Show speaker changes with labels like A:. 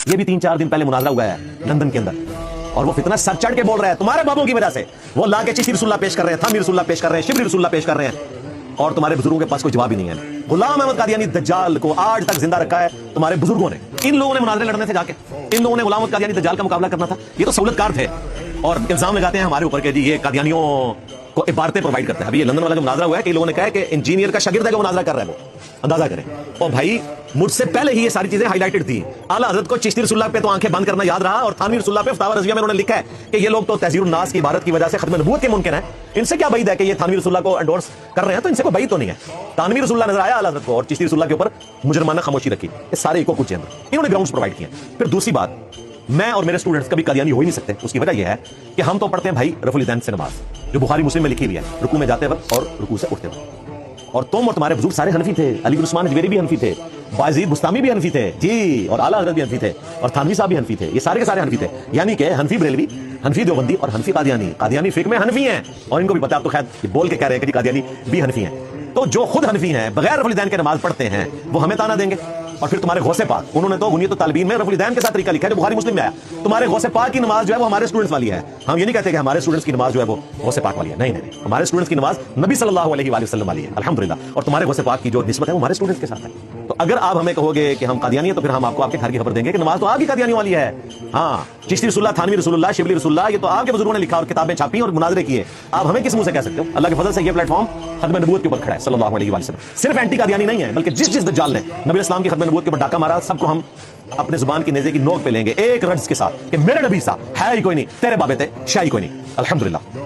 A: ये भी 3-4 दिन पहले मुनाजरा हुआ है लंदन के अंदर, और वो फितना सर चढ़ के बोल रहा है तुम्हारे बाबों की वजह से। वो ला के चिश्ती रसूलुल्लाह पेश कर रहे हैं, थानवी रसूलुल्लाह पेश कर रहे हैं, शिबली रसूलुल्लाह पेश कर रहे हैं, और तुम्हारे बुजुर्गों के पास कोई जवाब ही नहीं है। गुलाम अहमद कादियानी दज्जाल को आज तक जिंदा रखा है तुम्हारे बुजुर्गों ने। इन लोगों ने मुनाजरे लड़ने थे जाके, इन लोगों ने गुलाम अहमद कादियानी दज्जाल का मुकाबला करना था। ये तो सहूलतकार थे और इल्जाम लगाते हैं हमारे ऊपर के जी ये कादियानियों को इबारतें प्रोवाइड करता है। अभी ये लंदन वाला जो मुनाजरा हुआ है, कई लोगों ने कहा है कि इंजीनियर का शागिर्द है जो मुनाजरा कर रहा है, वो अंदाजा करें। और भाई मुझसे पहले ही ये सारी चीजें हाईलाइटेड थी। आला हजरत को चिश्ती रसूलुल्लाह पे तो आंखें बंद करना याद रहा, और थानवी रसूलुल्लाह पे फतावा रज़विया में उन्होंने लिखा है कि ये लोग तो तहज़ीरुन नास की इबारत की वजह से खत्म नबूवत के मुनकिर हैं। इनसे क्या बैद है कि ये थानवी रसूलुल्लाह को एंडोर्स कर रहे हैं, तो इनसे कोई बैद तो नहीं है। थानवी रसूलुल्लाह नजर आया आला हजरत को और चिश्ती रसूलुल्लाह के ऊपर मुजरमाना खामोशी रखी, ये सारे इको कुछ इन्होंने ग्राउंड्स प्रोवाइड किए। फिर दूसरी बात, मैं और मेरे स्टूडेंट्स कभी कादियानी हो ही नहीं सकते। उसकी वजह यह है कि हम तो पढ़ते हैं भाई रफुल यदैन से नमाज, जो बुखारी मुस्लिम में लिखी हुई है, रुकू में जाते वक्त और रुकू से उठते वक्त। और तुम और तुम्हारे बुजुर्ग सारे हनफी थे, अली बिन उस्मान अजमेरी भी हनफी थे, बायजीद बुस्तामी भी हनफी थे जी, और आला हजरत भी हनफी थे, और थानवी साहब भी हनफी थे। ये सारे के सारे हनफी थे, यानी कि हनफी बरेलवी, हनफी देवबंदी और हनफी कादियानी। कादियानी फिक्र में हनफी हैं, और इनको भी पता है, तो खैर बोल के कह रहे हैं कि कादियानी भी हनफी हैं। तो जो खुद हनफी हैं, बगैर रफुल यदैन के नमाज पढ़ते हैं, वो हमें ताना देंगे। और फिर तुम्हारे गौसे पाक, उन्होंने तो बुनियत तालिबीन में रफुल यदैन के साथ तरीका लिखा है जो बुखारी मुस्लिम में आया। तुम्हारे गौसे पाक की नमाज जो है वो हमारे स्टूडेंट्स वाली है। हम ये नहीं कहते कि हमारे स्टूडेंट्स की नमाज जो है वो गौसे पाक वाली है, नहीं नहीं, हमारे स्टूडेंट्स की नमाज नबी सल्लल्लाहु अलैहि वसल्लम वाली है अल्हम्दुलिल्लाह। और तुम्हारे गौसे पाक की जो निस्बत है वो हमारे स्टूडेंट्स के साथ है। तो अगर आप हमें कहोगे कि हम कादियानी है, तो फिर हम आपको आपके घर की खबर देंगे कि नमाज तो आपकी कादियानियों वाली है। हाँ, चिश्ती रसूलुल्लाह, थानवी रसूलुल्लाह, शिबली रसूलुल्लाह, ये तो आपके बुजुर्गों ने लिखा और किताबें छापी और मुनाजरे किए। आप हमें किस मुंह से कह सकते हो? अल्लाह के फजल से ये प्लेटफॉर्म खत्म नबूवत के ऊपर खड़ा है सल्लल्लाहु अलैहि वसल्लम। सिर्फ एंटी कादियानी नहीं है, बल्कि जिस दज्जाल ने नबी इस्लाम की खत्म नबूवत के ऊपर डाका मारा, सबको हम अपने जुबान की नेज़े की नोक पे लेंगे एक रज्ज के साथ कि मेरे नबी सा है ही कोई नहीं, तेरे बाबे थे शाही कोई नहीं। अल्हम्दुलिल्लाह।